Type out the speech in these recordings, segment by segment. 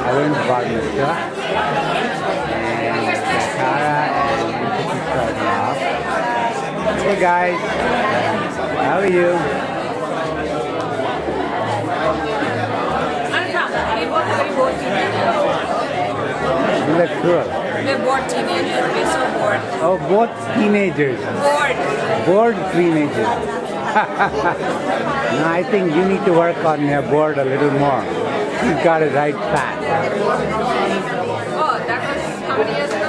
Owen's Bar Mitzvah. And Tara and Nancy starting off. Hey guys, how are you? You look cool. We're bored teenagers. We're so bored. Oh, both teenagers. Bored. Bored teenagers. No, I think you need to work on your board a little more. You've got it right path. Oh, that was how many years ago?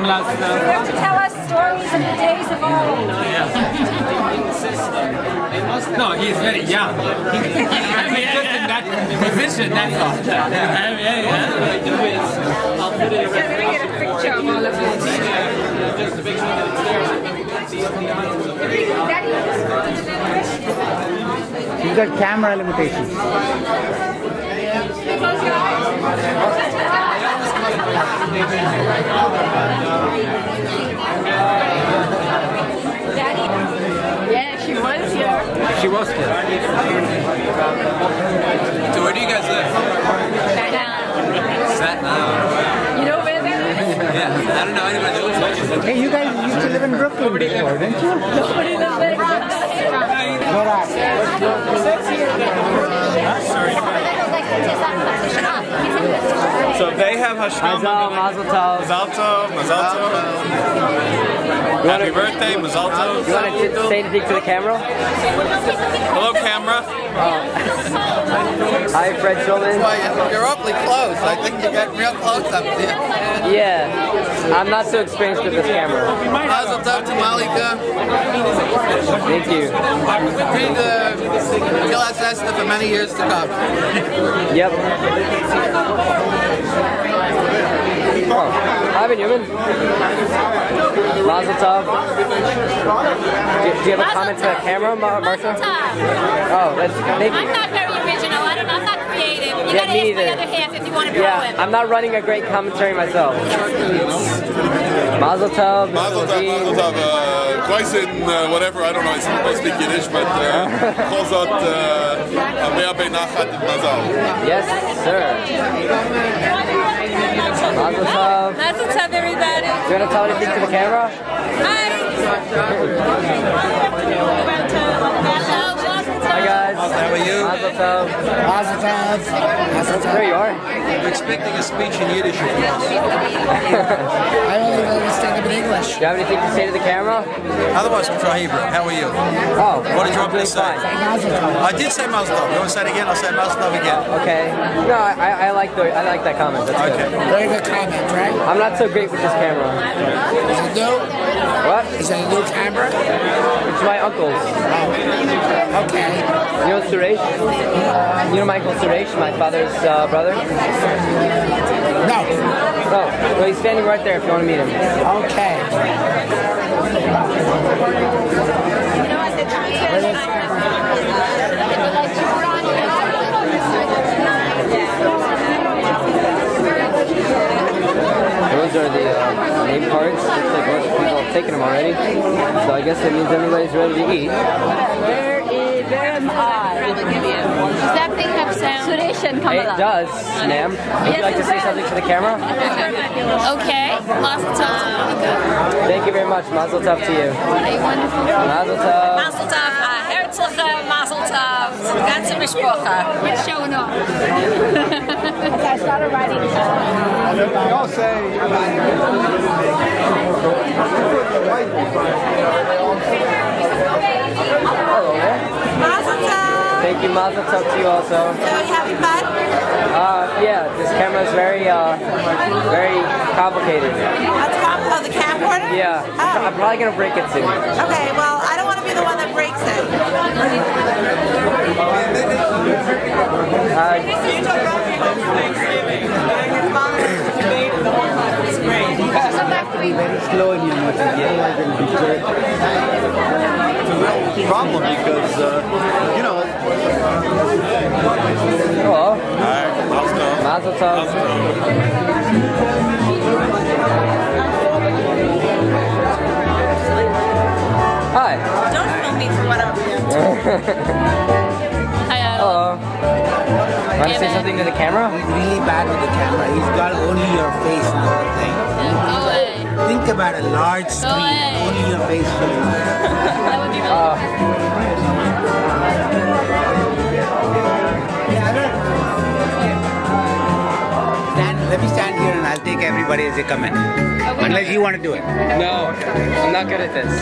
You have to tell us stories of the days of old. No, he's very young. He's just in that position, that's all. Can we get a picture of all of you? You've got camera limitations. Yeah, she was here. She was here. So where do you guys live? Staten. You know where that is? Yeah, I don't know anybody that lives there. Hey, you guys used to live in Brooklyn before, didn't you? Nobody lives there. So they have Hashkama. Mazel tov. Mazel tov. Mazel tov. Happy birthday, Mazel tov. You want to say anything to the camera? Hello, camera. Hi, Fred Schulman. You're awfully close. I think you're getting real close up there. Yeah, I'm not so experienced with this camera. Mazel tov to Mallika. Thank you. Be the Gilad Esther for many years to come. Yep. Oh, hi, Benjamin. Mazel tov. Do you have a comment to the camera, Marsha? Oh, that's thank you. I'm not very original. I'm not creative. You Yeah, gotta me ask the either. other half if you want to grow Yeah, him. I'm not running a great commentary myself. Mazel tov. Mazel tov, mazel tov. Twice in whatever, I don't know, I don't speak Yiddish, but Chozot, Avea Beinachat Mazal. Yes, sir. Mazel tov. Mazel tov, everybody. You want to tell anything to the camera? Hi. Hi guys. How are you? Mazel tov. Mazel tov. There you are. I'm expecting a speech in Yiddish. I only understand them in English. Do you have anything to say to the camera? Otherwise, I'm trying Hebrew. How are you? Oh, What did you want me to doing say? fine. I did say Mazel tov. You want to say it again? I'll say Mazel tov again. Okay. No, I like that comment. That's Okay. good. Very good comment, right? I'm not so great with this camera. Is it new? What? Is it a new camera? It's my uncle's. Okay. You know Suresh? You know my uncle Suresh, my father's brother? No. Oh, well he's standing right there if you want to meet him. Okay. Those are the name cards. Looks like most people have taken them already. So I guess that means everybody's ready to eat. Where am I? Does that thing have sound? Suresh and Kamala. It does, ma'am. Would you like to say something to the camera? Okay. Mazel tov. Thank you very much. Mazel tov to you. Wonderful. Mazel tov. Mazel tov. Herzl mishpacha. It's showing off. As I started writing. Y'all say. Mazel tov. Thank you, mazel tov to you also. So you having fun? Yeah, this camera is very complicated. What's oh, the camcorder? Yeah, I'm probably gonna break it soon. Okay, well, I don't want to be the one that breaks it. Very slow in your motor. It's a real problem because, you know. Hello. Hi, Mazel tov. Hi. Don't film me for what I'm doing. Hello. Want to say something to the camera? He's really bad with the camera. He's got only your face and the whole thing. Think about a large screen, only your face showing. That would be Let me stand here and I'll take everybody as they come in. Unless you want to do it. No, I'm not good at this.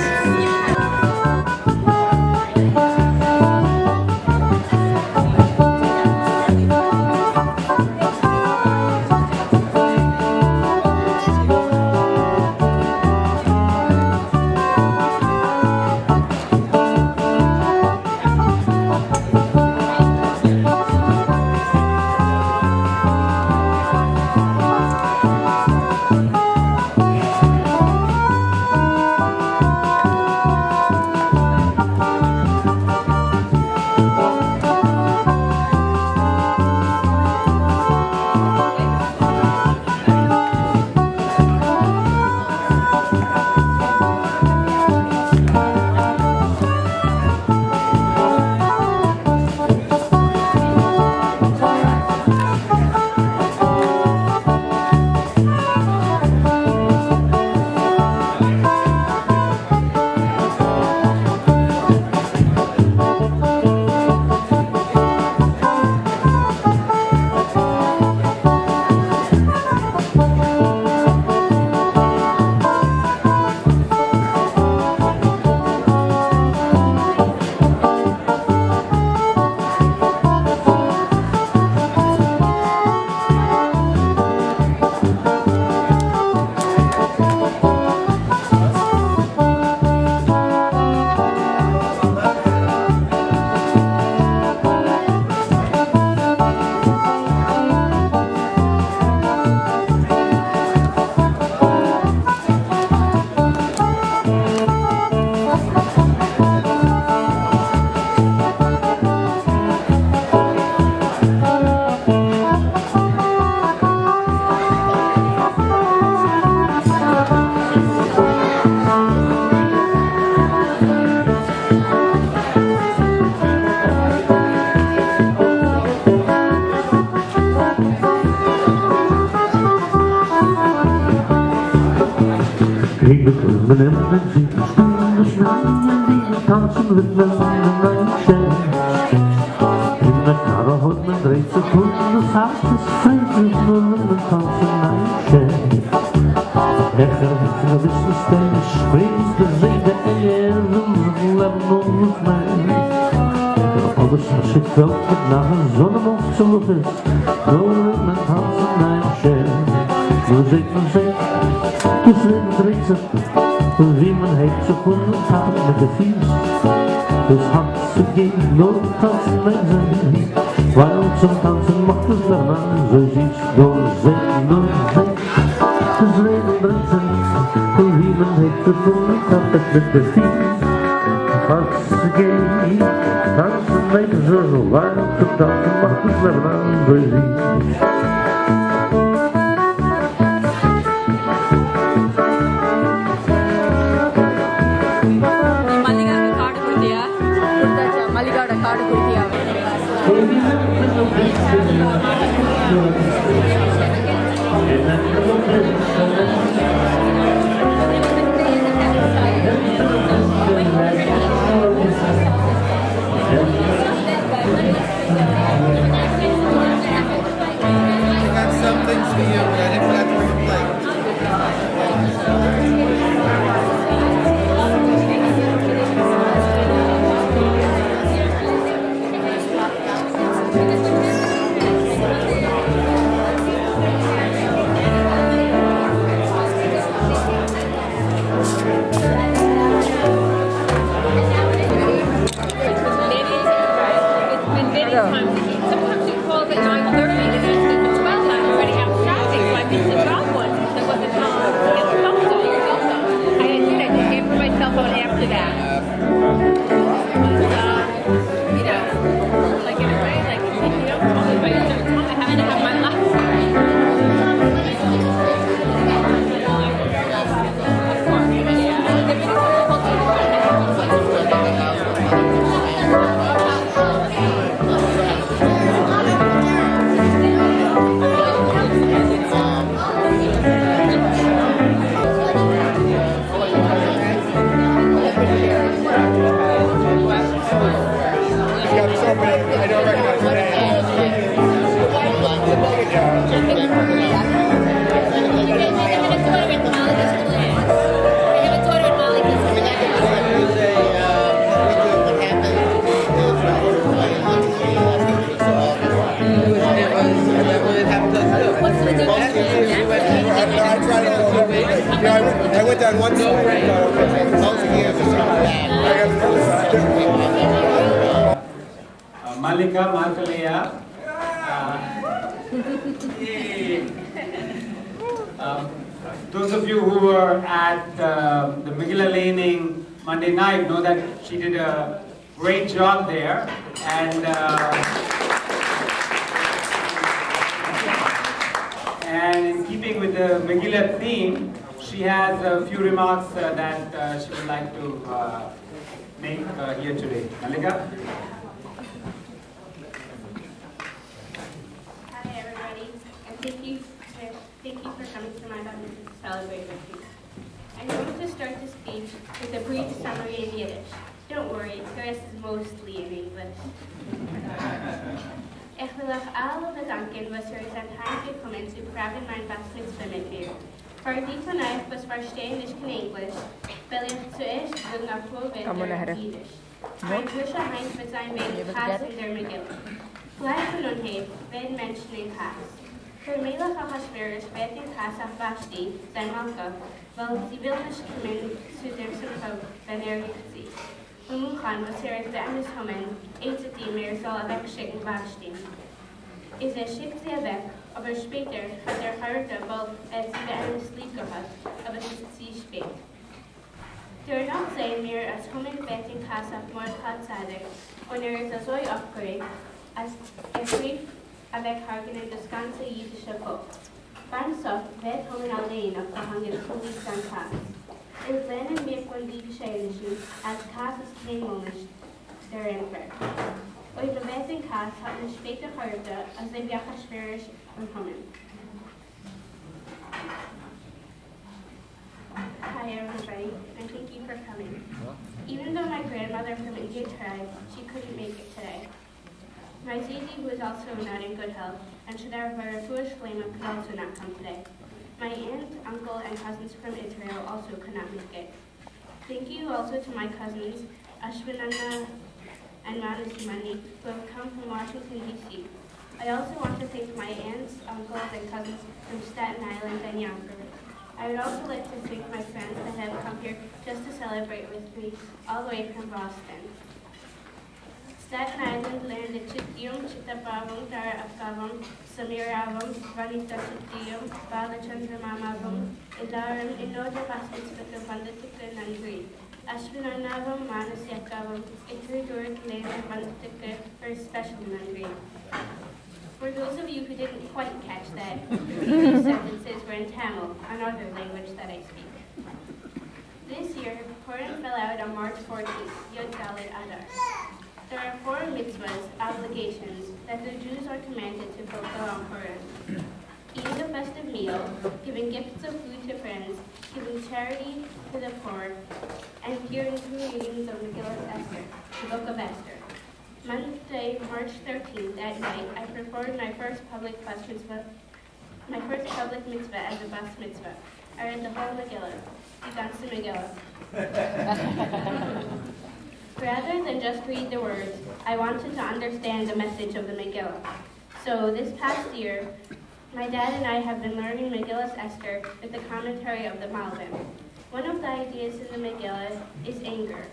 down one side. Most of the other side. Mallika those of you who were at the Megillah laning Monday night know that she did a great job there, and in keeping with the Megillah theme, she has a few remarks that she would like to make here today. Mallika? Hi everybody, and thank you for coming to my Bar Mitzvah to celebrate with me. I'm going to start the speech with a brief summary in Yiddish. Don't worry, the rest is mostly in English. Ich will euch alle bedanken, was ihr seid heimgekommen zu fragen mein Bar Mitzvah mit mir. Für die von euch, was verstehen nicht kein Englisch, will ich zuerst sagen, auf Vorwärts Jiddisch. Ein Größer Heinz wird sein wegen Kass in der Megillah. Gleich von und her werden Menschen in Kass. Für Melech Achashverosh wird in Kass auf Vashti, sein Malka, weil sie will nicht kommen zu der Simcha, wenn riecht sie. Und Muchan, was ist Beamtes kommen, zu ihm, soll wegschicken Vashti. Schickt sie weg, aber später hat gehört, weil sie Beamtes lieb gehabt, aber es ist sie spät. Danach sehen wir, als kommen wird in Kass auf Mordechai Tzaddik, und ist so aufgeregt, als rief weghaken in das ganze jüdische Volk. Beim Sof wird kommen allein auf der Hand des Kulis an Kass. Es lernen wir von den Geschehnissen, als Kass ist kein Moment der Emperor. Und der Welt in Kass hat man später gehört, als der Achashverosh kommen. Hi everybody, and thank you for coming. Even though my grandmother from Indian tribe, she couldn't make it today. My Zizi, who is also not in good health, and Shadar Foolish Flame could also not come today. My aunt, uncle, and cousins from Israel also could not make it. Thank you also to my cousins, Ashwinanna and Mani, who have come from Washington, D.C. I also want to thank my aunts, uncles, and cousins from Staten Island and Yonkers. I would also like to thank my friends that have come here just to celebrate with me, all the way from Boston. Staten Island learned the Chityum, Chittapavam, Tara Afkavam, Samiravam, Vanita Chityum, Bala Chandramamavam, Idaram, Inoja Basmitzvah, Vandatika Nandri, Ashwinanavam, Manasyakavam, Ituridurik Lena Vandatika, for special Nandri. For those of you who didn't quite catch that, these sentences were in Tamil, another language that I speak. This year, Purim fell out on March 14th, Yud Dalet Adar. There are 4 mitzvahs, obligations, that the Jews are commanded to fulfill on Purim. Eating a festive meal, giving gifts of food to friends, giving charity to the poor, and hearing 2 readings of Megillah Esther, the Book of Esther. Monday, March 13th, at night, I performed my first public mitzvah as a Bas Mitzvah. I read the whole Megillah, the ganze Megillah. Rather than just read the words, I wanted to understand the message of the Megillah. So this past year, my dad and I have been learning Megillah Esther with the commentary of the Malbim. One of the ideas in the Megillah is anger.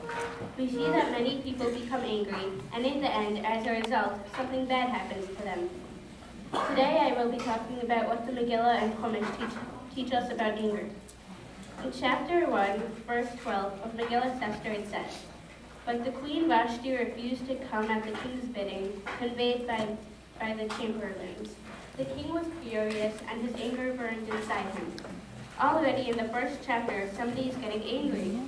We see that many people become angry, and in the end, as a result, something bad happens to them. Today I will be talking about what the Megillah and Chumash teach us about anger. In chapter 1, verse 12 of Megillah Esther, it says, "But the queen Vashti refused to come at the king's bidding, conveyed by the chamberlains. The king was furious, and his anger burned inside him." Already in the first chapter, somebody is getting angry.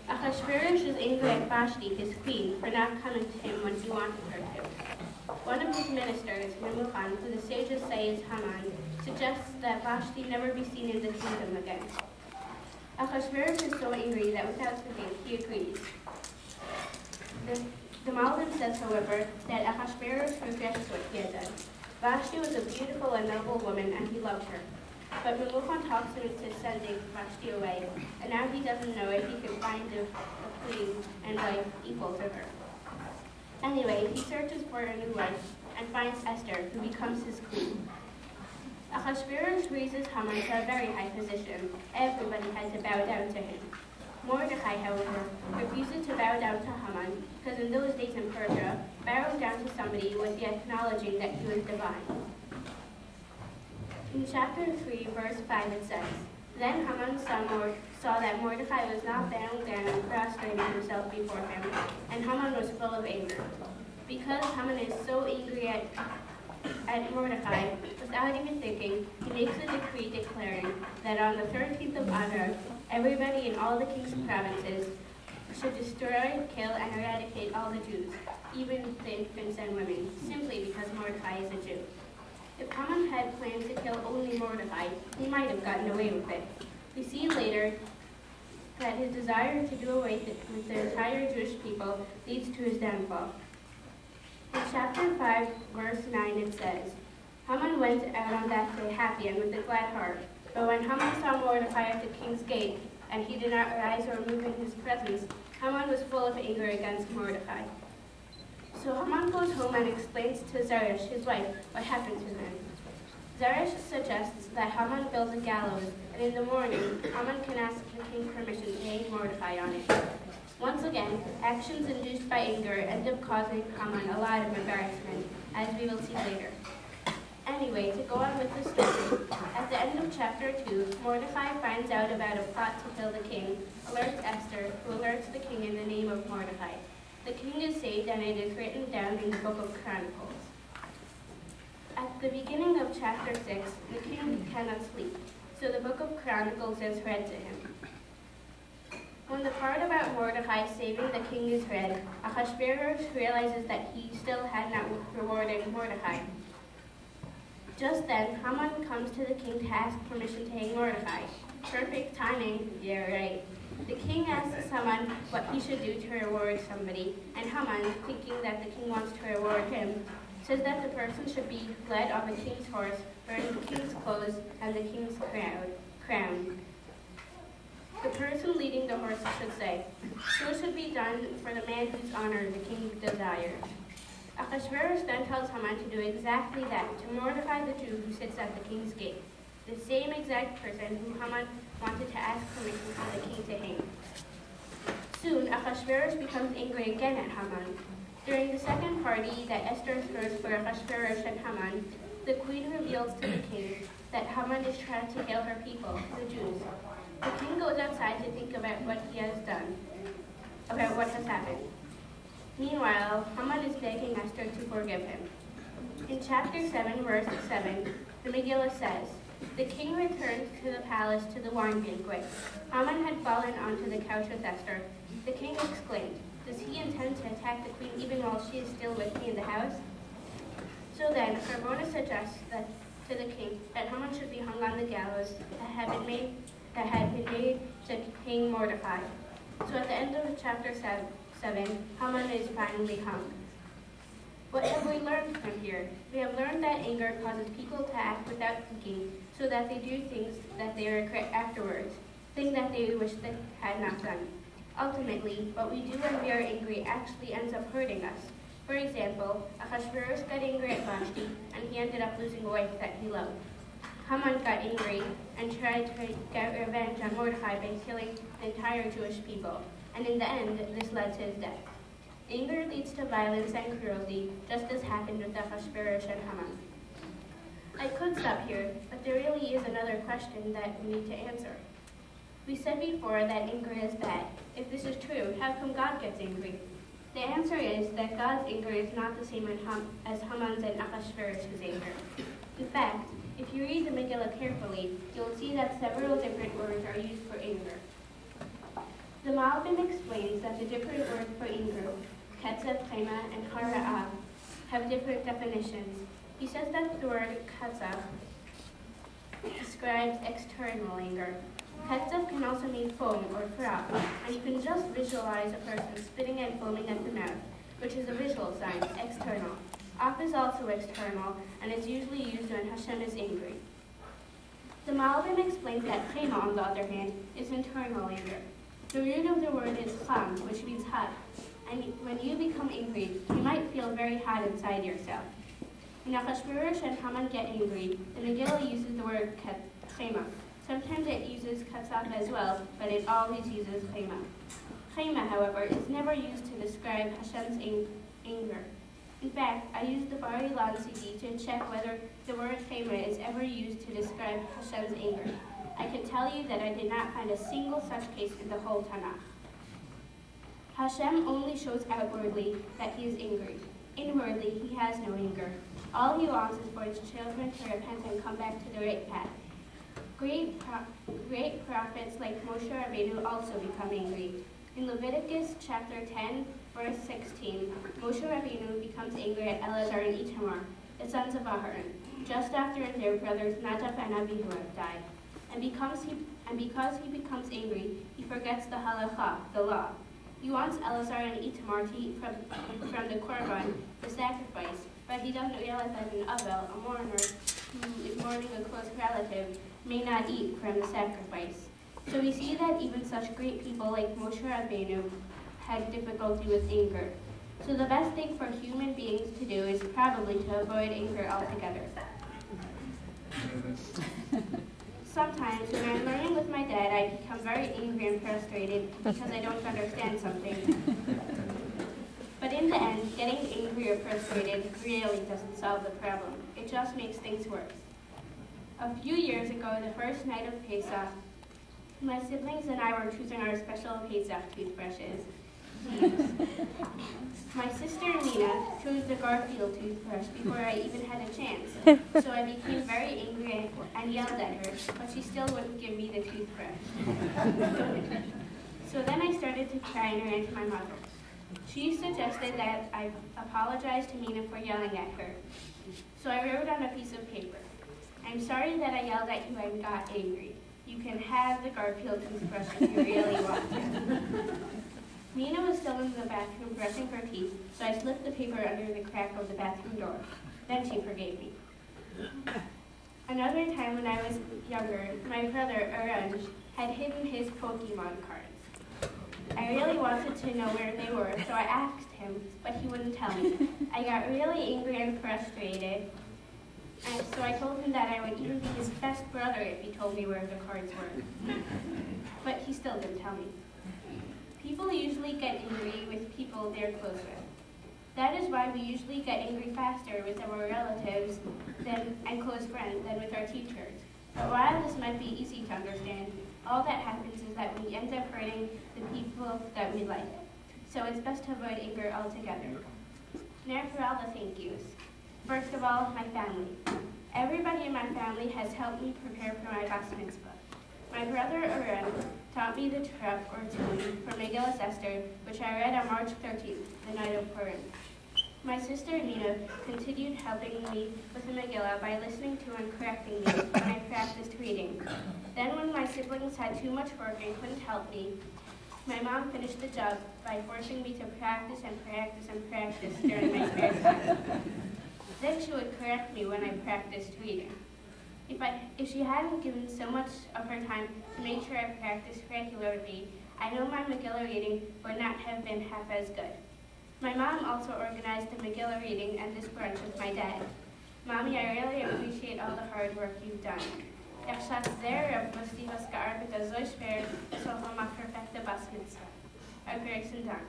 Achashverosh is angry at Vashti, his queen, for not coming to him when he wanted her to. One of his ministers, Memucan, who the sages say is Haman, suggests that Vashti never be seen in the kingdom again. Achashverosh is so angry that without thinking, he agrees. The Malbim says, however, that Achashverosh regrets what he had done. Vashti was a beautiful and noble woman, and he loved her. But Memucan talks him into sending Vashti away, and now he doesn't know if he can find a queen and wife equal to her. Anyway, he searches for a new wife and finds Esther, who becomes his queen. Ahasuerus raises Haman to a very high position. Everybody had to bow down to him. Mordecai, however, refuses to bow down to Haman because in those days in Persia, bowing down to somebody would be acknowledging that he was divine. In chapter 3, verse 5, it says, Then Haman saw that Mordecai was not bowing down and prostrating himself before him, and Haman was full of anger. Because Haman is so angry at Mordecai, without even thinking, he makes a decree declaring that on the 13th of Adar, everybody in all the king's provinces should destroy, kill, and eradicate all the Jews, even the infants and women, simply because Mordecai is a Jew. If Haman had planned to kill only Mordecai, he might have gotten away with it. We see later that his desire to do away with the entire Jewish people leads to his downfall. In chapter 5, verse 9, it says, Haman went out on that day happy and with a glad heart. But when Haman saw Mordecai at the king's gate, and he did not rise or move in his presence, Haman was full of anger against Mordecai. So Haman goes home and explains to Zeresh, his wife, what happened to them. Zeresh suggests that Haman builds a gallows, and in the morning, Haman can ask the king permission to hang Mordecai on it. Once again, actions induced by anger end up causing Haman a lot of embarrassment, as we will see later. Anyway, to go on with the story, at the end of chapter 2, Mordecai finds out about a plot to kill the king, alerts Esther, who alerts the king in the name of Mordecai. The king is saved, and it is written down in the book of Chronicles. At the beginning of chapter 6, the king cannot sleep, so the book of Chronicles is read to him. When the part about Mordecai saving the king is read, Ahasuerus realizes that he still had not rewarded Mordecai. Just then, Haman comes to the king to ask permission to hang Mordecai. Perfect timing, yeah, right. The king asks Haman what he should do to reward somebody, and Haman, thinking that the king wants to reward him, says that the person should be led on the king's horse, wearing the king's clothes and the king's crown. The person leading the horse should say, "So should be done for the man whose honor the king desires." Ahasuerus then tells Haman to do exactly that to Mordecai the Jew who sits at the king's gate, the same exact person who Haman wanted to ask permission for the king to hang. Soon, Ahasuerus becomes angry again at Haman. During the second party that Esther throws for Ahasuerus and Haman, the queen reveals to the king that Haman is trying to kill her people, the Jews. The king goes outside to think about what he has done, about what has happened. Meanwhile, Haman is begging Esther to forgive him. In chapter 7, verse 7, the Megillah says, "The king returned to the palace to the wine banquet. Haman had fallen onto the couch with Esther. The king exclaimed, 'Does he intend to attack the queen even while she is still with me in the house?' So then, Harbona suggests to the king that Haman should be hung on the gallows that had been made to hang Mordecai. So at the end of chapter 7, Haman is finally hung. What have we learned from here? We have learned that anger causes people to act without thinking, so that they do things that they regret afterwards, things that they wish they had not done. Ultimately, what we do when we are angry actually ends up hurting us. For example, Ahasuerus got angry at Vashti, and he ended up losing a wife that he loved. Haman got angry and tried to get revenge on Mordecai by killing the entire Jewish people, and in the end, this led to his death. Anger leads to violence and cruelty, just as happened with Ahasuerus and Haman. I could stop here, but there really is another question that we need to answer. We said before that anger is bad. If this is true, how come God gets angry? The answer is that God's anger is not the same as Haman's and Ahasuerus' anger. In fact, if you read the Megillah carefully, you'll see that several different words are used for anger. The Malbim explains that the different words for anger, ketzef, chema, and hara'ah, have different definitions. He says that the word ketzef describes external anger. Ketzef can also mean foam or froth, and you can just visualize a person spitting and foaming at the mouth, which is a visual sign, external. Af is also external, and is usually used when Hashem is angry. The Malbim explains that chema, on the other hand, is internal anger. The root of the word is cham, which means hot, and when you become angry, you might feel very hot inside yourself. When Achashverosh and Haman get angry, the Megillah uses the word chema. Sometimes it uses katzaf as well, but it always uses chema. Chema, however, is never used to describe Hashem's anger. In fact, I used the Bar Ilan CD to check whether the word chema is ever used to describe Hashem's anger. I can tell you that I did not find a single such case in the whole Tanakh. Hashem only shows outwardly that he is angry. Inwardly, he has no anger. All he wants is for his children to repent and come back to the right path. Great prophets like Moshe Rabbeinu also become angry. In Leviticus chapter 10, verse 16, Moshe Rabbeinu becomes angry at Eleazar and Itamar, the sons of Aharon, just after their brothers Nadav and Abihu have died. And because he becomes angry, he forgets the halacha, the law. He wants Eleazar and Itamar to eat from the korban, the sacrifice, but he doesn't realize that an Avel, a mourner who is mourning a close relative, may not eat from the sacrifice. So we see that even such great people like Moshe Rabbeinu had difficulty with anger. So the best thing for human beings to do is probably to avoid anger altogether. Sometimes when I'm learning with my dad, I become very angry and frustrated because I don't understand something. But in the end, getting angry or frustrated really doesn't solve the problem. It just makes things worse. A few years ago, the first night of Pesach, my siblings and I were choosing our special Pesach toothbrushes. My sister Nina chose the Garfield toothbrush before I even had a chance. So I became very angry and yelled at her, but she still wouldn't give me the toothbrush. So then I started to cry and ran to my mother. She suggested that I apologize to Nina for yelling at her. So I wrote on a piece of paper, "I'm sorry that I yelled at you and got angry. You can have the Garfield toothbrush if you really want to." Nina was still in the bathroom brushing her teeth, so I slipped the paper under the crack of the bathroom door. Then she forgave me. Another time when I was younger, my brother, Arun, had hidden his Pokemon cards. I really wanted to know where they were, so I asked him, but he wouldn't tell me. I got really angry and frustrated, and so I told him that I would even be his best brother if he told me where the cards were. But he still didn't tell me. People usually get angry with people they're close with. That is why we usually get angry faster with our relatives and close friends than with our teachers. But while this might be easy to understand, all that happens is that we end up hurting the people that we like. So it's best to avoid anger altogether. Now for all the thank yous. First of all, my family. Everybody in my family has helped me prepare for my Bas Mitzvah. My brother Arun taught me the torah or tune for Megillah Esther, which I read on March 13th, the night of Purim. My sister Nina continued helping me with the Megillah by listening to and correcting me when I practiced reading. Then when my siblings had too much work and couldn't help me, my mom finished the job by forcing me to practice and practice and practice during my spare time. Then she would correct me when I practiced reading. If she hadn't given so much of her time to make sure I practiced regularly, I know my Megillah reading would not have been half as good. My mom also organized the Megillah reading and this brunch with my dad. Mommy, I really appreciate all the hard work you've done. Ich schätze sehr, was du hast gearbeitet, so schwer, so von meiner perfekte Bas Mitzvah. A großen Dank.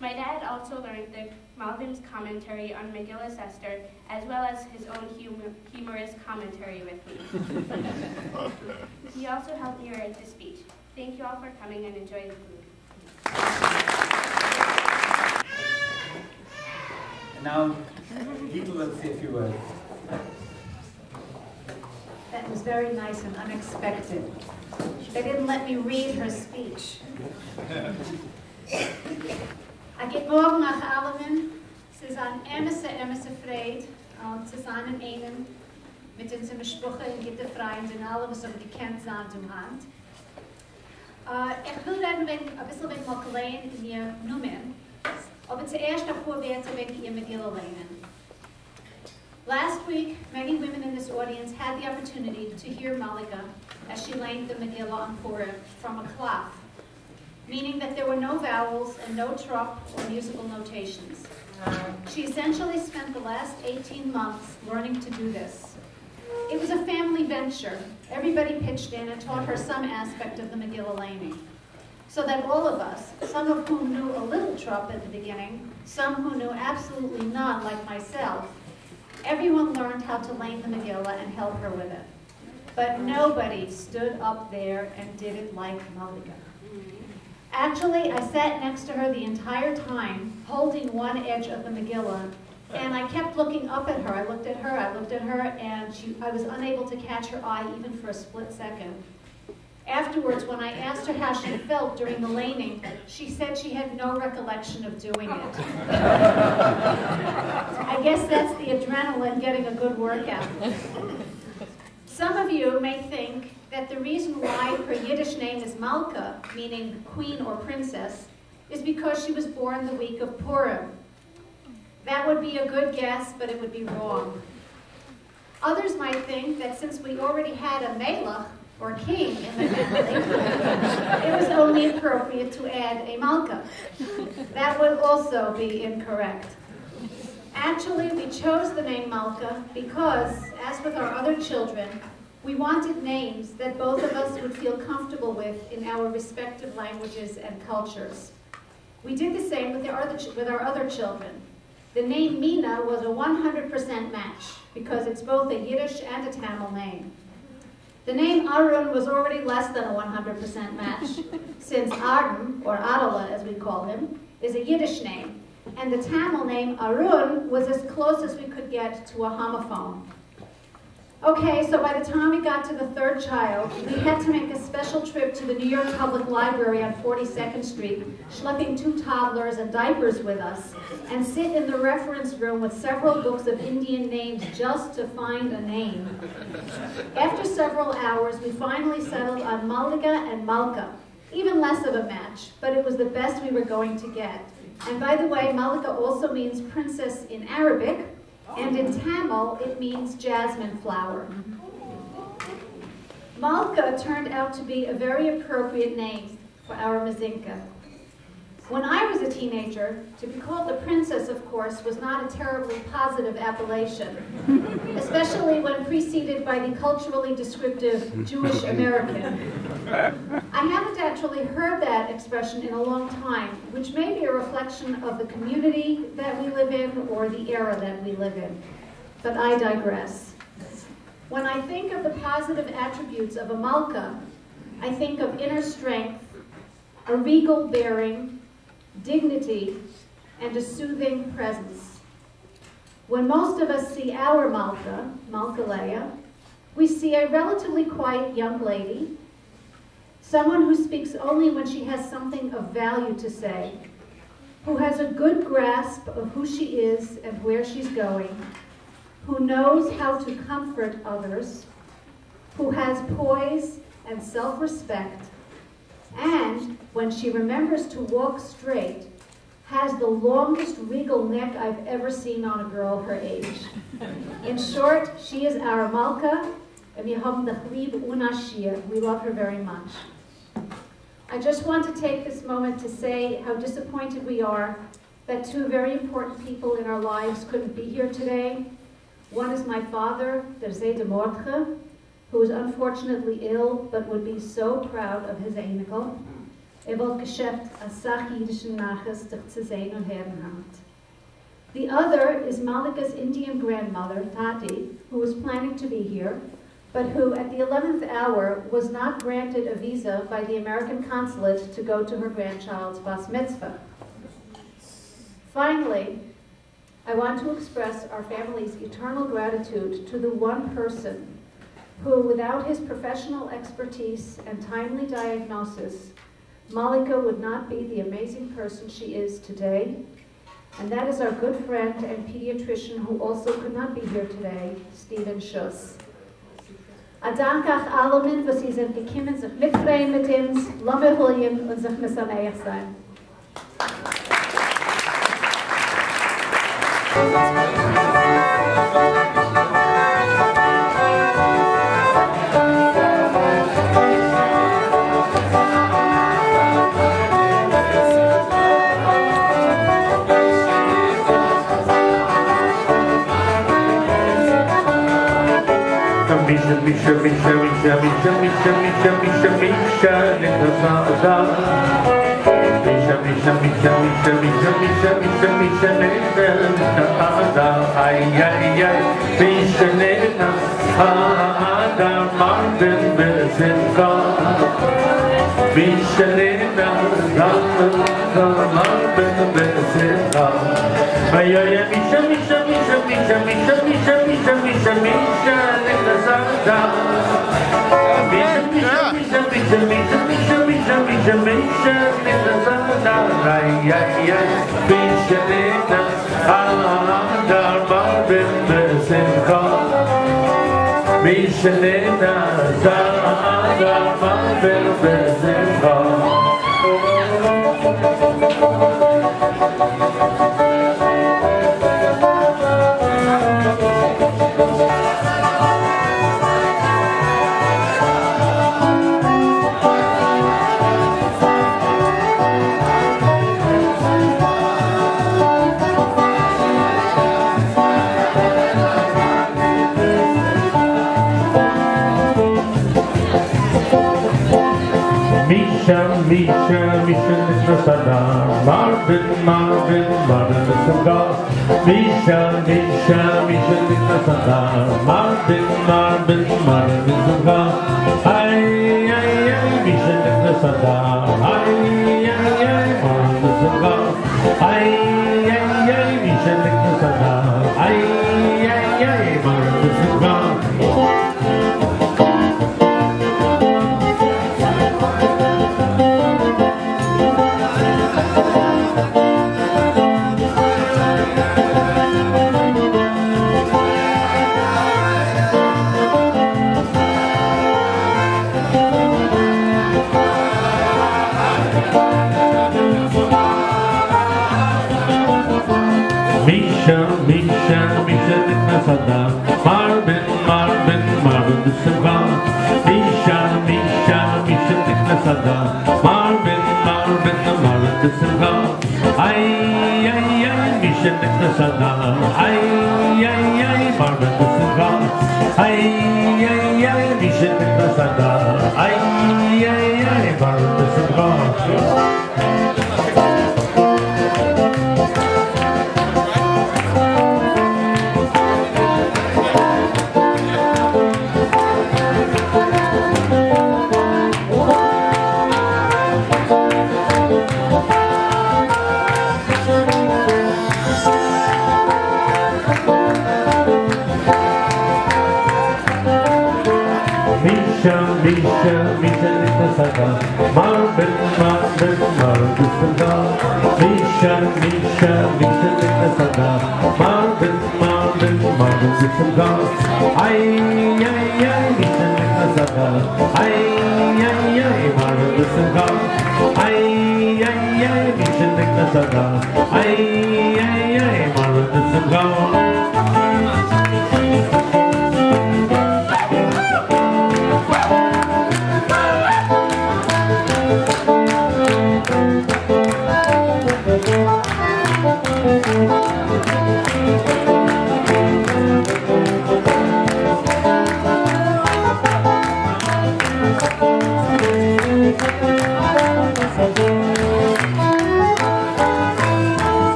My dad also learned the Malbim's commentary on Megillah Esther, as well as his own humorous commentary with me. He also helped me write the speech. Thank you all for coming and enjoy the food. And now, Gita will say a few words. That was very nice and unexpected. They didn't let me read her speech. Guten Morgen nach allen. Sie sind emse Freude, zusammen einen mit den Besprüchen in Gita Freien und alle, was die kennt sind im Hand. Ich will reden ein bisschen mit Mokkelein in ihr Numen, aber zuerst ein paar Werte wegen ihr Megillah lernen. Last week, many women in this audience had the opportunity to hear Mallika as she learned the Megillah on Purim from a cloth. meaning that there were no vowels and no trop or musical notations. She essentially spent the last 18 months learning to do this. It was a family venture. Everybody pitched in and taught her some aspect of the Megillah laning. So that all of us, some of whom knew a little trop at the beginning, some who knew absolutely none, like myself, everyone learned how to lane the Megillah and help her with it. But nobody stood up there and did it like Mallika. Actually, I sat next to her the entire time, holding one edge of the Megillah, and I kept looking up at her. I looked at her, and I was unable to catch her eye even for a split second. Afterwards, when I asked her how she felt during the laning, she said she had no recollection of doing it. I guess that's the adrenaline getting a good workout. Some of you may think that the reason why her Yiddish name is Malka, meaning queen or princess, is because she was born the week of Purim. That would be a good guess, but it would be wrong. Others might think that since we already had a Melech, or king, in the family, it was only appropriate to add a Malka. That would also be incorrect. Actually, we chose the name Malka because, as with our other children, we wanted names that both of us would feel comfortable with in our respective languages and cultures. We did the same with our other children. The name Mina was a 100% match because it's both a Yiddish and a Tamil name. The name Arun was already less than a 100% match, since Arun, or Adala as we call him, is a Yiddish name, and the Tamil name Arun was as close as we could get to a homophone. Okay, so by the time we got to the third child, we had to make a special trip to the New York Public Library on 42nd Street, schlepping 2 toddlers and diapers with us, and sit in the reference room with several books of Indian names just to find a name. After several hours, we finally settled on Mallika and Malka. Even less of a match, but it was the best we were going to get. And by the way, Mallika also means princess in Arabic, and in Tamil, it means jasmine flower. Malka turned out to be a very appropriate name for our Mazinka. When I was a teenager, to be called the princess, of course, was not a terribly positive appellation, especially when preceded by the culturally descriptive Jewish American. I haven't actually heard that expression in a long time, which may be a reflection of the community that we live in or the era that we live in. But I digress. When I think of the positive attributes of a Malka, I think of inner strength, a regal bearing, dignity, and a soothing presence. When most of us see our Malka, Malka Leia, we see a relatively quiet young lady, someone who speaks only when she has something of value to say, who has a good grasp of who she is and where she's going, who knows how to comfort others, who has poise and self-respect, and when she remembers to walk straight, has the longest regal neck I've ever seen on a girl her age. In short, she is our Malka, and we love her very much. I just want to take this moment to say how disappointed we are that 2 very important people in our lives couldn't be here today. One is my father, Terze de Mordge, who is unfortunately ill, but would be so proud of his enkel. Wird geschäft, als sach jüdischen Nachricht dich zu sehen und hören hat. The other is Mallika's Indian grandmother, Tati, who was planning to be here, but who at the 11th hour was not granted a visa by the American consulate to go to her grandchild's Bas Mitzvah. Finally, I want to express our family's eternal gratitude to the one person who, without his professional expertise and timely diagnosis, Mallika would not be the amazing person she is today, and that is our good friend and pediatrician who also could not be here today, Stephen Schuss. Adankach allemin, was sie sind gekommen, sich mitfreien mit uns, lassen hulien und sich missaneich sein.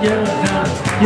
Yachad,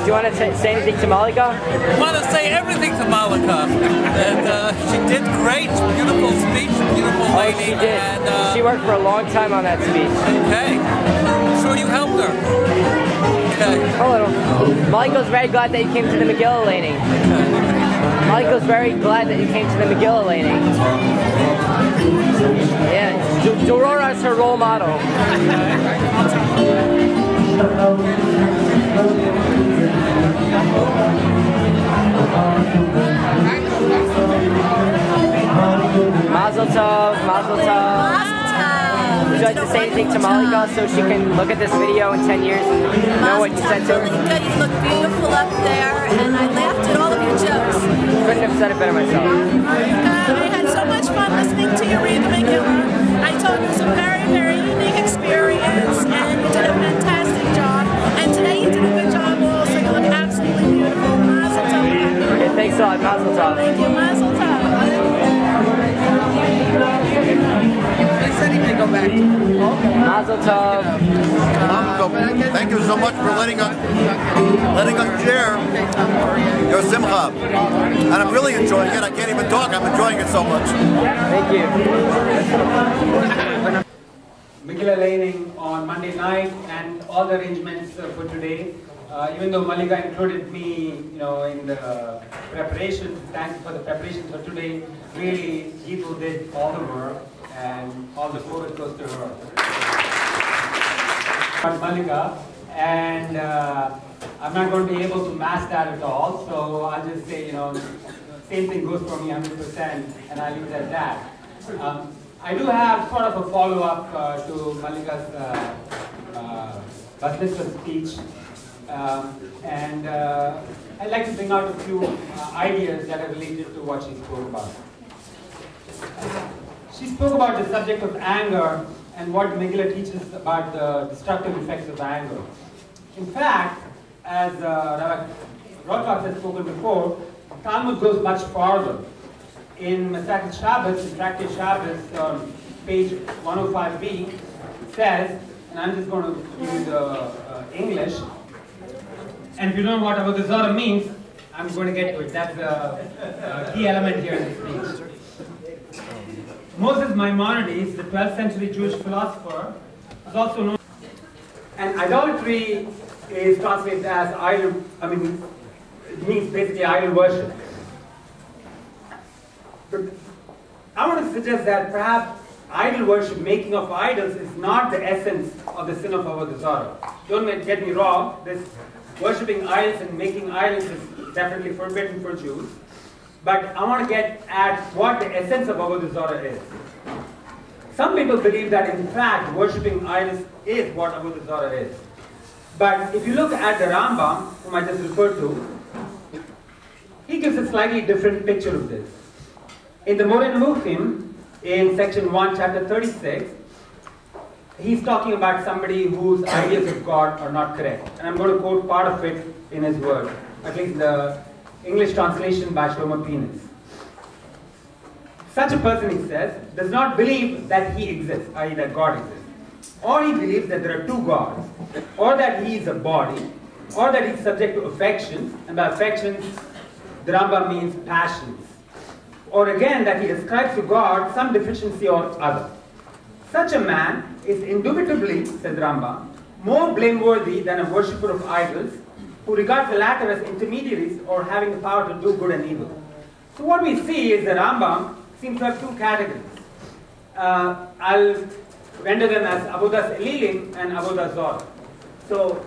Do you want to say anything to Mallika? I want to say everything to Mallika. And she did great, beautiful speech, beautiful lady. She did. And, she worked for a long time on that speech. Okay. I'm sure you helped her. Okay. A little. Mallika's very glad that you came to the Megillah laning. Mallika's very glad that you came to the Megillah laning. Yeah. Torah is her role model. Mazel tov, mazel tov. Would you like to say anything to Mallika so she can look at this video in 10 years and know what you said to her? Mallika, you look beautiful up there, and I laughed at all of your jokes. Couldn't have said it better myself. I had so much fun listening to you read the Megillah. I told you it was a very, very unique experience. Mazel tov. Thank you so much for letting us share your simcha. And I'm really enjoying it. I can't even talk. I'm enjoying it so much. Thank you. Megillah laning on Monday night and all the arrangements for today. Even though Mallika included me, in the preparations, thank you for the preparations for today. Really, people did all the work and all the focus goes to her. Mallika, and I'm not going to be able to match that at all. So I'll just say, same thing goes for me 100%, and I'll leave it at that. I do have sort of a follow-up to Mallika's Bas Mitzvah speech. I'd like to bring out a few ideas that are related to what she spoke about. She spoke about the subject of anger and what Megillah teaches about the destructive effects of anger. In fact, as Rabbi Rothbard has spoken before, Talmud goes much farther. In Masechet Shabbos, in Tractate Shabbos, page 105b, it says, and I'm just going to give you the English, and if you don't know what Avodah Zarah means, I'm going to get to it. That's a key element here in this speech. Moses Maimonides, the 12th century Jewish philosopher, is also known. And idolatry is translated as idol, it means basically idol worship. But I want to suggest that perhaps idol worship, making of idols, is not the essence of the sin of Avodah Zarah. Don't get me wrong, this worshipping idols and making idols is definitely forbidden for Jews. But I want to get at what the essence of Avodah Zarah is. Some people believe that in fact worshipping idols is what Avodah Zarah is. But if you look at the Rambam, whom I just referred to, he gives a slightly different picture of this. In the Moreh Nevuchim, in section 1, chapter 36, he's talking about somebody whose ideas of God are not correct. And I'm going to quote part of it in his word, at least the English translation by Shlomo Penis. Such a person, he says, does not believe that he exists, i.e. that God exists. Or he believes that there are two gods, or that he is a body, or that he is subject to affections, and by affections, the Rambam means passions. Or again, that he ascribes to God some deficiency or other. Such a man is indubitably, says Rambam, more blameworthy than a worshipper of idols, who regards the latter as intermediaries or having the power to do good and evil. So what we see is the Rambam seems to have two categories. I'll render them as Avodas Elilim and Avodah Zarah. So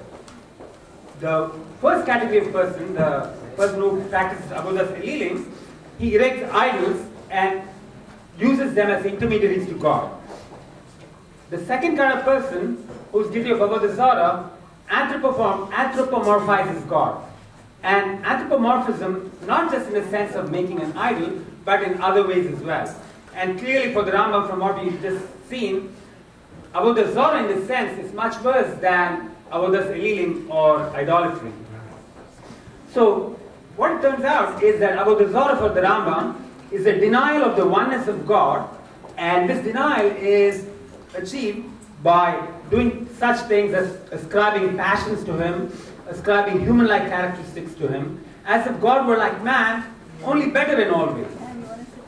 the first category of person, the person who practices Avodas Elilim, he erects idols and uses them as intermediaries to God. The second kind of person, who's guilty of Avodah Zarah, anthropomorphizes God. And anthropomorphism, not just in the sense of making an idol, but in other ways as well. And clearly for the Rambam, from what we've just seen, Avodah Zarah in this sense is much worse than Avodas Elilim or idolatry. So what it turns out is that Avodah Zarah for the Rambam is a denial of the oneness of God, and this denial is achieved by doing such things as ascribing passions to him, ascribing human-like characteristics to him, as if God were like man, only better in all ways.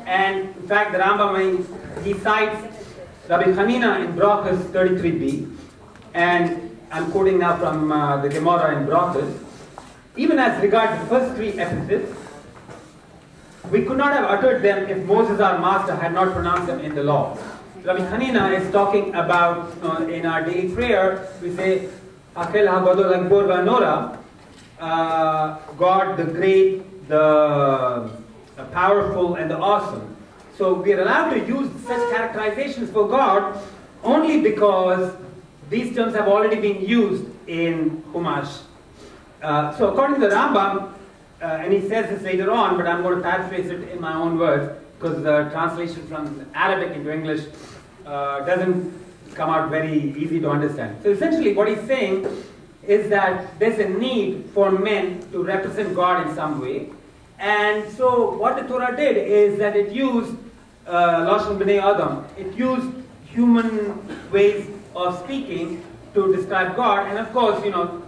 And in fact, the Rambam, he cites Rabbi Hanina in Brachas 33b, and I'm quoting now from the Gemara in Brachas. Even as regards the first three epithets, we could not have uttered them if Moses our master had not pronounced them in the law. Rabbi Hanina is talking about, in our daily prayer, we say, Akel HaGadol HaGbor VaNora, God the great, the powerful, and the awesome. So we are allowed to use such characterizations for God only because these terms have already been used in Chumash. So according to the Rambam, and he says this later on, but I'm going to paraphrase it in my own words, because the translation from Arabic into English doesn't come out very easy to understand. So essentially what he's saying is that there's a need for men to represent God in some way. And so what the Torah did is that it used Lashon B'nai Adam. It used human ways of speaking to describe God. And of course, you know,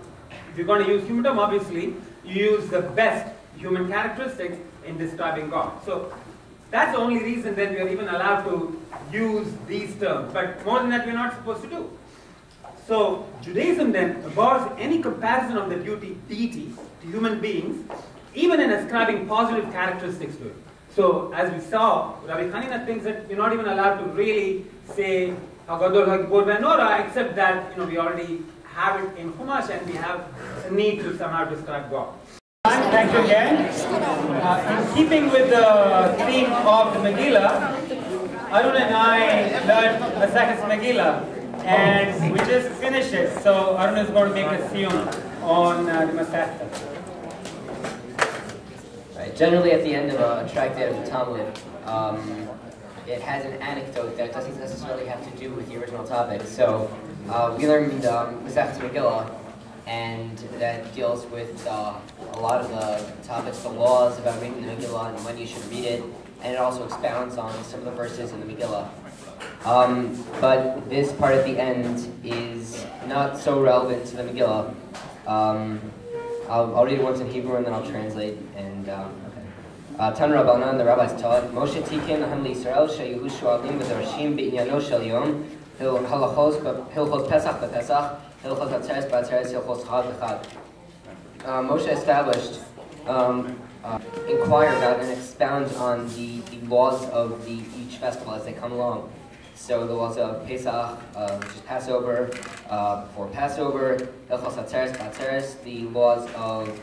if you're going to use human term, obviously, you use the best human characteristics in describing God. So that's the only reason that we are even allowed to use these terms. But more than that, we're not supposed to do. So Judaism then abhors any comparison of the deity to human beings, even in ascribing positive characteristics to it. So as we saw, Rabbi Hanina thinks that we're not even allowed to really say Hagadol Hakibor Benora, except that, you know, we already have it in Chumash and we have a need to somehow describe God. Thank you again. In keeping with the theme of the Megillah, Arun and I learned Masechus Megillah, and we just finished it. So Arun is going to make a siyum on the Masechta. Right. Generally, at the end of a tractate of the Talmud, it has an anecdote that doesn't necessarily have to do with the original topic. So we learned Masechus Megillah, and that deals with a lot of the topics, the laws about reading the Megillah and when you should read it, and it also expounds on some of the verses in the Megillah. But this part at the end is not so relevant to the Megillah. I'll read it once in Hebrew and then I'll translate. And Tan Rabbanan, the rabbis taught, Moshe Tikin Ham Yisrael Sheyu Shualim V'Darshim B'Inyano Shel Yom Hilchos Pesach B'Pesach Hilchos Atzeres B'Atzeres Hilchos Chag B'Chag. Moshe established, inquire about and expound on the laws of each festival as they come along. So the laws of Pesach, which is Passover, for Passover, Hilchos Atzeres B'Atzeres, the laws of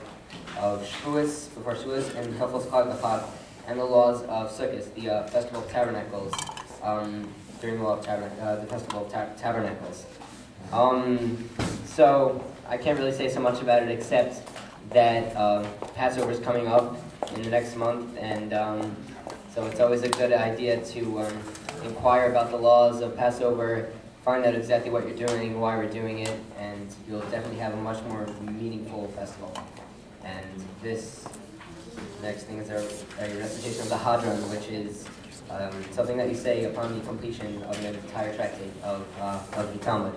Shavuos, before Shavuos, and Hilchos Chag B'Chag, and the laws of Sukkot, the Festival of Tabernacles, during the law of the Festival of Tabernacles. So I can't really say so much about it except that Passover is coming up in the next month, and so it's always a good idea to inquire about the laws of Passover, find out exactly what you're doing, why we're doing it, and you'll definitely have a much more meaningful festival. And this next thing is a recitation of the Hadron, which is something that you say upon the completion of an entire tractate of the Talmud.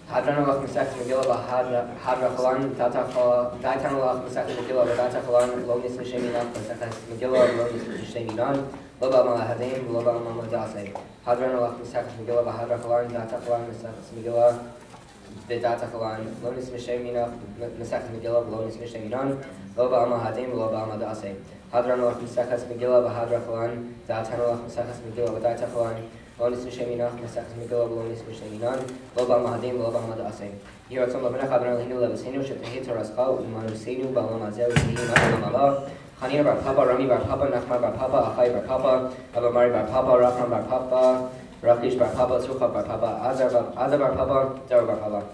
Hadran alach Masechta Megillah v'Hadra Chalan Daitan alach Masechta Megillah v'Data Chalan Lo Nis Misheminach Masechta Megillah Lo Nis Misheminach Lo Ba'al Malahadim Lo Ba'al Mamadasei Hadran alach Masechta Megillah v'Hadra Chalan Data Chalan Masechta Megillah v'Data Chalan Lo Nis Misheminach Masechta Megillah Lo Nis Misheminach Lo Ba'al Malahadim Lo Ba'al Mamadasei Hadran alach Masechta Megillah v'Hadra Chalan Datan alach Masechta Megillah v'Data Chalan Lo Nis Misheminach Masechta Megillah Lo Nis Misheminach Lo Ba'al Mahadim Lo Ba'al Madasei Yiratzon Levanecha Adonai Eloheinu Levaseinu Shetehei Torascha U'Manuseinu Ba'olam Hazeh U'Yehi Ma'alam Allah Chanina Bar Papa, Rami Bar Papa, Nachman Bar Papa, Achai Bar Papa, Abamari Bar Papa, Rachman Bar Papa, Rachish Bar Papa, Sucha Bar Papa, Azar Bar Papa, Zara Bar Papa.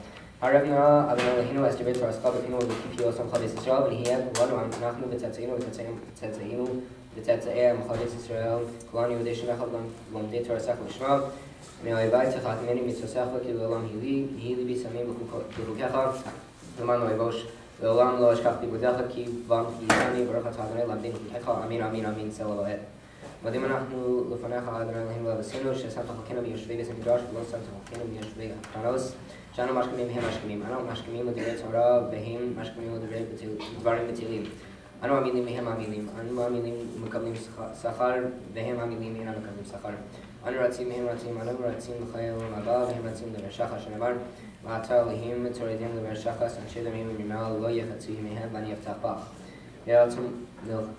Harevna Adonai Eloheinu Estivei Torascha V'Kinu V'Kipio Osam Chal Beis Yisrael V'Nihiyeh V'Lanu Anachnu V'Tzetzeinu V'Tzetzeinu V'Tzetzeinu Chal Beis Yisrael Kulanu Yudei Shemecha V'Lomdei Torasach V'Shma Me'oivai Tzachak Meni Mitzvosecha Ki L'Olam Hihi Libi Samim V'Chukecha L'man Lo Evosh L'Olam Lo Eshkach B'Gudecha Ki Vam Ki Yisani Baruch Atah Adonai L'Abdin Chukecha Amin Amin Amin Sela Lo'ed Modim Anachnu L'Fanecha Adonai Eloheinu Levaseinu She'Samta Chokenu B'Yoshvei Beis HaMikdash V'Lo Samta Chokenu B'Yoshvei HaKranos Shanu Mashkemim Hem Mashkemim Anu Mashkemim L'Divrei Torah V'Hem Mashkemim L'Divrei Dvarim B'Tilim Anu Amilim V'Hem Amilim Anu Amilim Mekablim Sachar V'Hem Amilim Enan Mekablim Sachar Anu Ratzim V'Hem Ratzim Anu Ratzim L'Chayel L'Maba V'Hem Ratzim L'Vershacha Shenemar V'Atar L'Him Toredim L'Vershacha Sanshir D'Mim Rimal Lo Yechatzu Yimehem V'Ani Yaftach Bach Yeratzim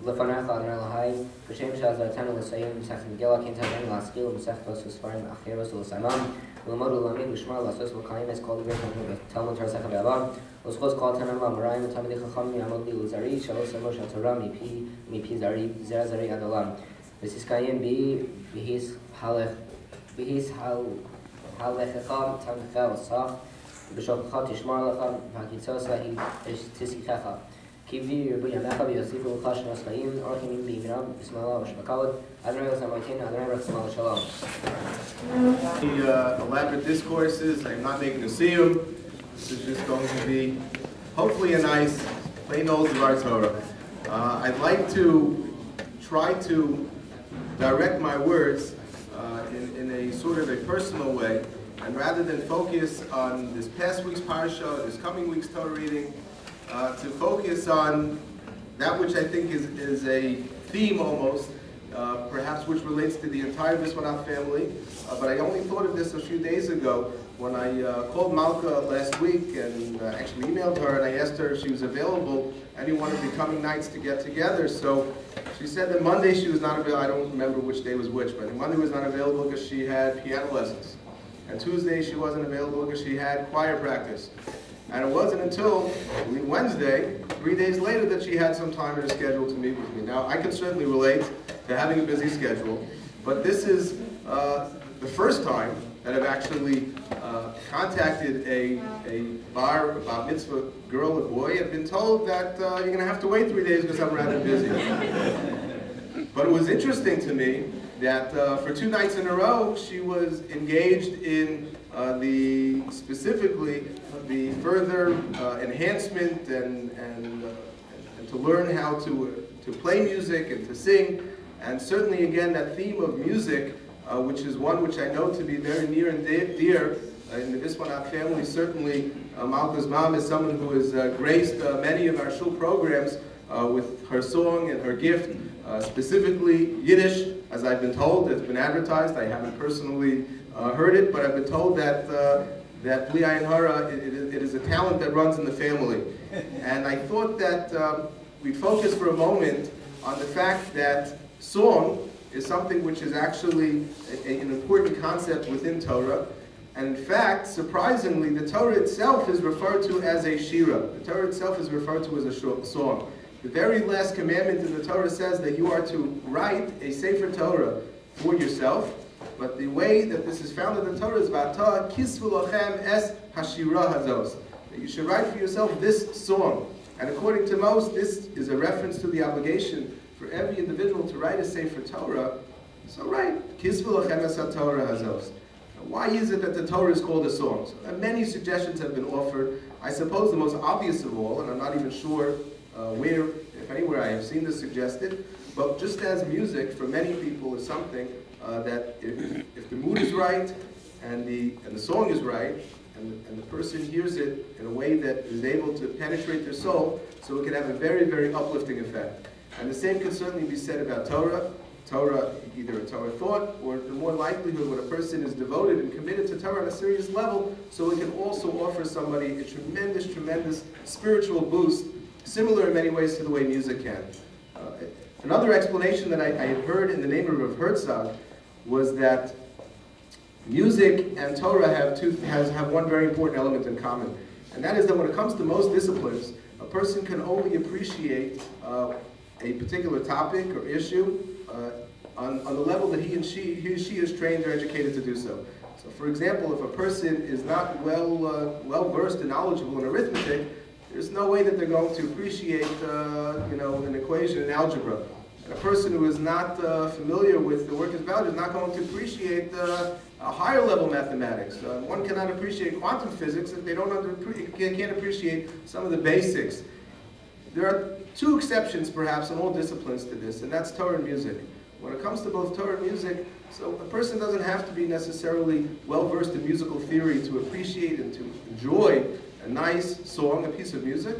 L'Fanecha Adonai L'Hai V'Shem Shazartanu L'Sayim M'Sech Megillah Kintazen L'Askil M'Sech Tosus Farim Acheros L'Samam L'Mod L'Lamid L'Shma L'Asos L'Chaim Es Kol L'Vei Talmud Torah Secha V'Avar L'Schos Kol Tanam L'Amarayim L'Tamidei Chacham Yamod Li L'Zari Shalosh Samosh HaTorah Mipi Zari Zera Zari Adolam V'Siskayim Bi V'His Halechecha Tamcha L'Sach V'Shokecha Tishmar Lecha V'Hakitzos Lahi Tisichecha Kivi Yerbu Yamecha V'Yosifu L'Cha Shnas Chaim Orchimim B'Yimram B'Smala V'Shmakavod Adonai L'Samoitin Adonai Rachsmal Shalom. The elaborate discourses, I'm not making a siyum. This is just going to be hopefully a nice plain old Dvar Torah. I'd like to try to direct my words in a sort of a personal way, and rather than focus on this past week's parsha, this coming week's Torah reading, to focus on that which I think is a theme almost, perhaps which relates to the entire Biswanat family. But I only thought of this a few days ago when I called Mallika last week and actually emailed her, and I asked her if she was available any one of the coming nights to get together. So she said that Monday she was not available. I don't remember which day was which, but Monday was not available because she had piano lessons. And Tuesday she wasn't available because she had choir practice. And it wasn't until Wednesday, 3 days later, that she had some time in her schedule to meet with me. Now, I can certainly relate to having a busy schedule, but this is the first time that I've actually contacted a bar mitzvah girl or boy and been told that you're going to have to wait 3 days because I'm rather busy. But it was interesting to me that for 2 nights in a row, she was engaged in specifically the further enhancement and to learn how to play music and to sing. And certainly, again, that theme of music, which is one which I know to be very near and dear in the Biswanat family. Certainly, Mallika's mom is someone who has graced many of our shul programs with her song and her gift, specifically Yiddish, as I've been told. It's been advertised. I haven't personally heard it, but I've been told that that Bli Ayin Hara, it is a talent that runs in the family. And I thought that we'd focus for a moment on the fact that song is something which is actually an important concept within Torah. And in fact, surprisingly, the Torah itself is referred to as a shira. The Torah itself is referred to as a song. The very last commandment in the Torah says that you are to write a Sefer Torah for yourself. But the way that this is found in the Torah is V'ata kisvu lochem es hashira hazos. That you should write for yourself this song. And according to most, this is a reference to the obligation for every individual to write a Sefer Torah. So write kisvu lochem es haTorah hazos. Why is it that the Torah is called a song? So, many suggestions have been offered. I suppose the most obvious of all, and I'm not even sure where, if anywhere, I have seen this suggested, but just as music for many people is something that if the mood is right and the song is right and the person hears it in a way that is able to penetrate their soul, so it can have a very, very uplifting effect. And the same can certainly be said about Torah. Torah, either a Torah thought, or the more likelihood when a person is devoted and committed to Torah on a serious level, so it can also offer somebody a tremendous, tremendous spiritual boost, similar in many ways to the way music can. Another explanation that I had heard in the name of Herzog was that music and Torah have one very important element in common, and that is that when it comes to most disciplines, a person can only appreciate a particular topic or issue on the level that he or she is trained or educated to do so. So, for example, if a person is not well versed and knowledgeable in arithmetic, there's no way that they're going to appreciate an equation in algebra. And a person who is not familiar with the workings of algebra is not going to appreciate a higher level mathematics. One cannot appreciate quantum physics if they can't appreciate some of the basics. There are 2 exceptions, perhaps, in all disciplines to this, and that's Torah and music. When it comes to both Torah and music, so a person doesn't have to be necessarily well-versed in musical theory to appreciate and to enjoy a nice song, a piece of music.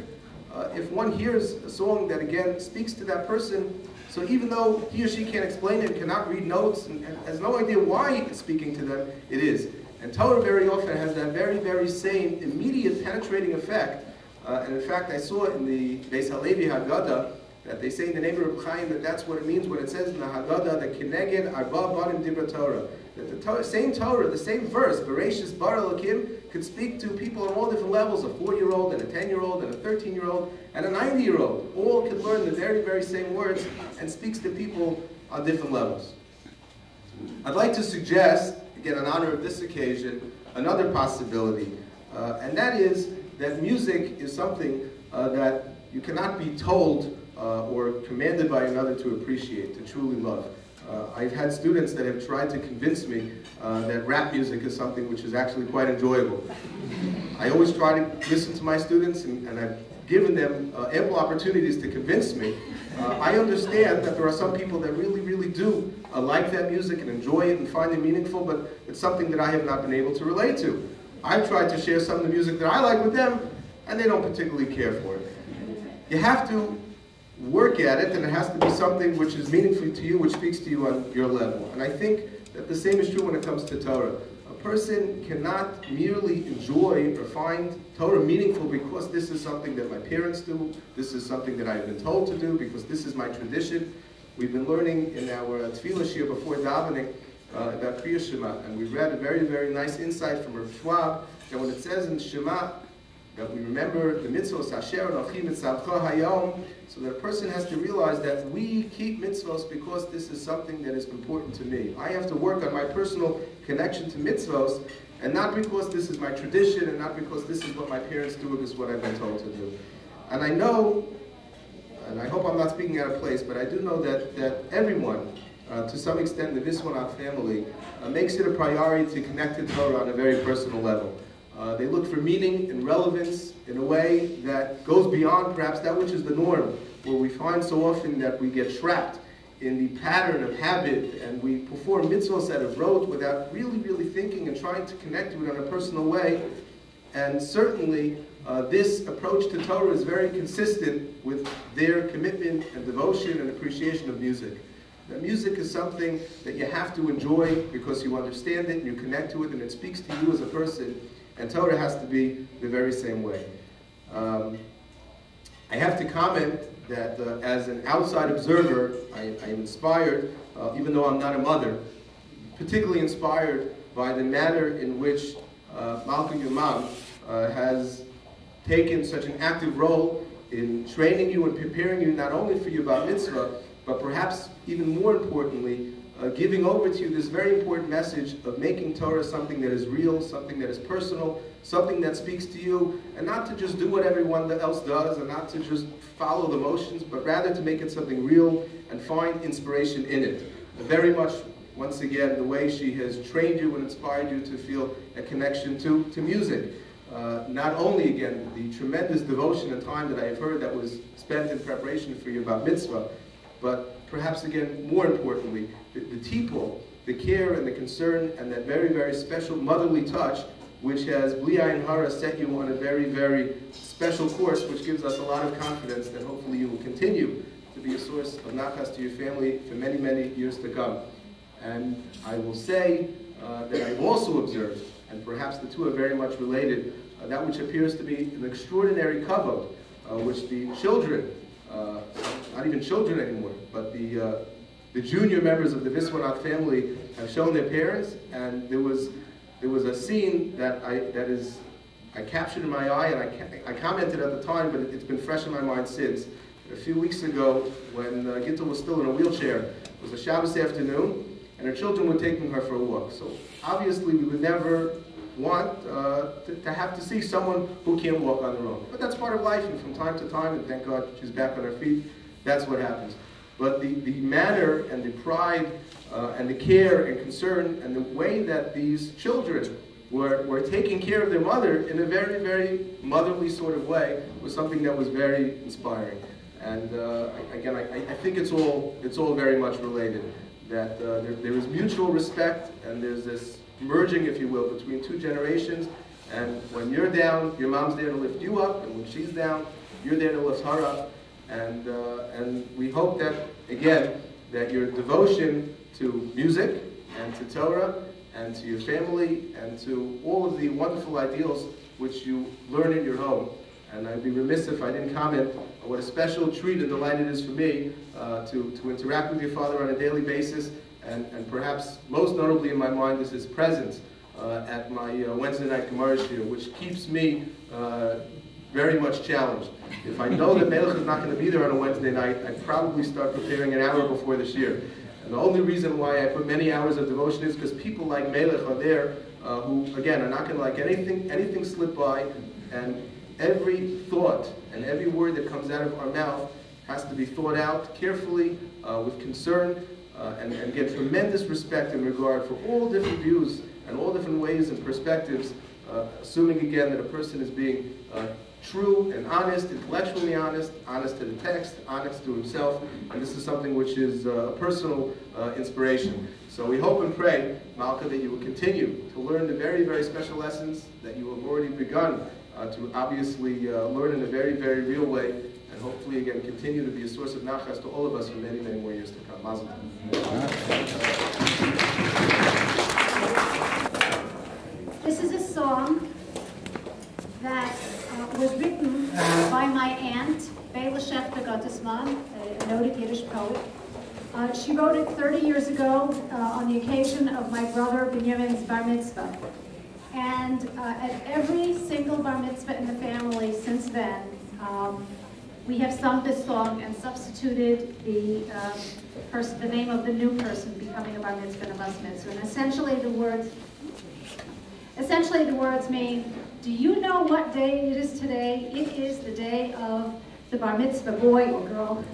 If one hears a song that, again, speaks to that person, so even though he or she can't explain it, cannot read notes, and has no idea why it's speaking to them, it is. And Torah very often has that very, very same immediate penetrating effect. And in fact, I saw in the Beis Halevi Haggadah that they say in the name of Reb Chaim that that's what it means when it says in the Haggadah that Kineged Arba Banim Dibra Torah. That the same Torah, the same verse, Bereshis Bar Elokim, could speak to people on all different levels, a 4-year-old and a 10-year-old and a 13-year-old and a 90-year-old. All could learn the very, very same words and speaks to people on different levels. I'd like to suggest, again, in honor of this occasion, another possibility, and that is that music is something that you cannot be told or commanded by another to appreciate, to truly love. I've had students that have tried to convince me that rap music is something which is actually quite enjoyable. I always try to listen to my students, and I've given them ample opportunities to convince me. I understand that there are some people that really, really do like that music and enjoy it and find it meaningful, but it's something that I have not been able to relate to. I've tried to share some of the music that I like with them, and they don't particularly care for it. You have to work at it, and it has to be something which is meaningful to you, which speaks to you on your level. And I think that the same is true when it comes to Torah. A person cannot merely enjoy or find Torah meaningful because this is something that my parents do, this is something that I've been told to do, because this is my tradition. We've been learning in our tefillah shir before davening about Kriya Shema, and we read a very, very nice insight from Rav Schwab that when it says in Shema that we remember the mitzvos asher anochi mitzavcha hayom, so that a person has to realize that we keep mitzvos because this is something that is important to me. I have to work on my personal connection to mitzvos, and not because this is my tradition, and not because this is what my parents do, or this is what I've been told to do. And I know, and I hope I'm not speaking out of place, but I do know that everyone, to some extent, the Viswanathan family, makes it a priority to connect to Torah on a very personal level. They look for meaning and relevance in a way that goes beyond perhaps that which is the norm, where we find so often that we get trapped in the pattern of habit and we perform mitzvahs out of rote without really, really thinking and trying to connect to it in a personal way. And certainly, this approach to Torah is very consistent with their commitment and devotion and appreciation of music. That music is something that you have to enjoy because you understand it and you connect to it and it speaks to you as a person. And Torah has to be the very same way. I have to comment that as an outside observer, I am inspired, even though I'm not a mother, particularly inspired by the manner in which Mallika, your mom, has taken such an active role in training you and preparing you not only for your bar mitzvah, but perhaps even more importantly, giving over to you this very important message of making Torah something that is real, something that is personal, something that speaks to you, and not to just do what everyone else does, and not to just follow the motions, but rather to make it something real and find inspiration in it. Very much, once again, the way she has trained you and inspired you to feel a connection to music. Not only, again, the tremendous devotion and time that I have heard that was spent in preparation for your bar mitzvah, but perhaps, again, more importantly, the tipul, the care and the concern and that very, very special motherly touch, which has Bli Ayin Hara set you on a very, very special course, which gives us a lot of confidence that hopefully you will continue to be a source of nachas to your family for many, many years to come. And I will say that I've also observed, and perhaps the two are very much related, that which appears to be an extraordinary kavod, which the children, not even children anymore, but the junior members of the Viswanathan family have shown their parents, and there was a scene that I captured in my eye, and I commented at the time, but it's been fresh in my mind since. A few weeks ago, when Gittel was still in a wheelchair, it was a Shabbos afternoon, and her children were taking her for a walk. So obviously we would never want to have to see someone who can't walk on their own. But that's part of life, and from time to time, and thank God she's back on her feet, that's what happens. But the manner and the pride and the care and concern and the way that these children were taking care of their mother in a very, very motherly sort of way was something that was very inspiring. And again, I think it's all very much related. That there is mutual respect, and there's this merging, if you will, between two generations. And when you're down, your mom's there to lift you up, and when she's down, you're there to lift her up. And we hope that, again, that your devotion to music and to Torah and to your family and to all of the wonderful ideals which you learn in your home. And I'd be remiss if I didn't comment on what a special treat and delight it is for me to interact with your father on a daily basis, and perhaps most notably in my mind is his presence at my Wednesday night Gemara Shir, which keeps me very much challenged. If I know that Melech is not going to be there on a Wednesday night, I'd probably start preparing an hour before the Shir. And the only reason why I put many hours of devotion is because people like Melech are there who, again, are not going to like anything slip by, and every thought and every word that comes out of our mouth has to be thought out carefully, with concern, and get tremendous respect and regard for all different views and all different ways and perspectives, assuming again that a person is being true and honest, intellectually honest, honest to the text, honest to himself, and this is something which is a personal inspiration. So we hope and pray, Malka, that you will continue to learn the very, very special lessons that you have already begun to obviously learn in a very, very real way, and hopefully again continue to be a source of nachas to all of us for many, many more years to come. Mazel tov. This is a song that was written by my aunt, Bela Schechter Gottesman, a noted Yiddish poet. She wrote it 30 years ago on the occasion of my brother Binyamin's bar mitzvah. And at every single bar mitzvah in the family since then, we have sung this song and substituted the name of the new person becoming a bar mitzvah and a bas mitzvah. And essentially the words mean, do you know what day it is today? It is the day of the bar mitzvah boy or girl.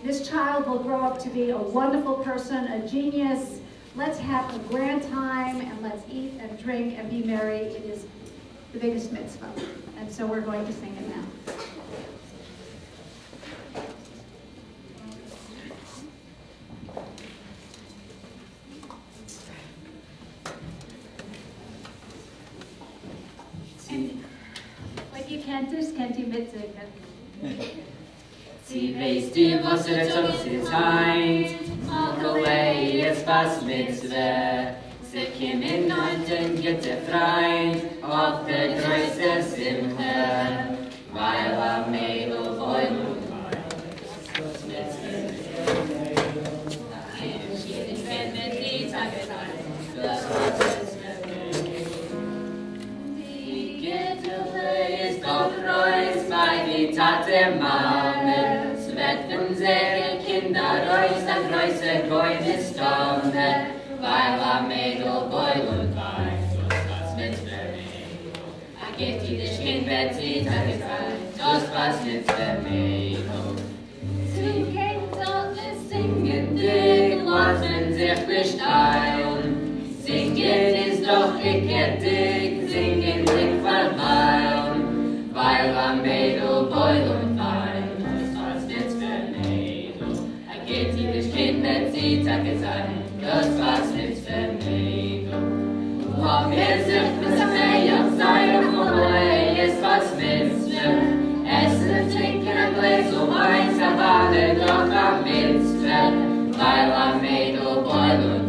This child will grow up to be a wonderful person, a genius. Let's have a grand time and let's eat and drink and be merry. It is the biggest mitzvah. And so we're going to sing it now. And when you can't you mitsingen. Sie weiß dir, was auf sie sein, all the way it's Bas Mitzvah. Sie kommen und geht der Freund auf der größte Simcha, weil am Mädel wollen und Bas Mitzvah. Ich kenne die Tage sein, das Bas Mitzvah. Die Gittele ist auf Reus bei die Tate Mame. Wenn sehr Kinder reus an Reuse goin ist Stonne, weil am Mädel Beul und Wein, das mit Vermädel. A geht jedes Kind, wenn sie Tage sein, das was mit Vermädel. Sie geht alles singen, dick, lassen sich nicht ein. Singen ist doch dick, singen dick verweilen, weil am Mädel Beul und Wein. Geht jedes Kind, wenn sie Tage sein, das was mit Vermädel. Ob wir sich bis mehr sein, obwohl ist was Mitzvah. Essen, trinken, ein Glas Wein, aber doch am Mitzvah, weil am Mädel Beul und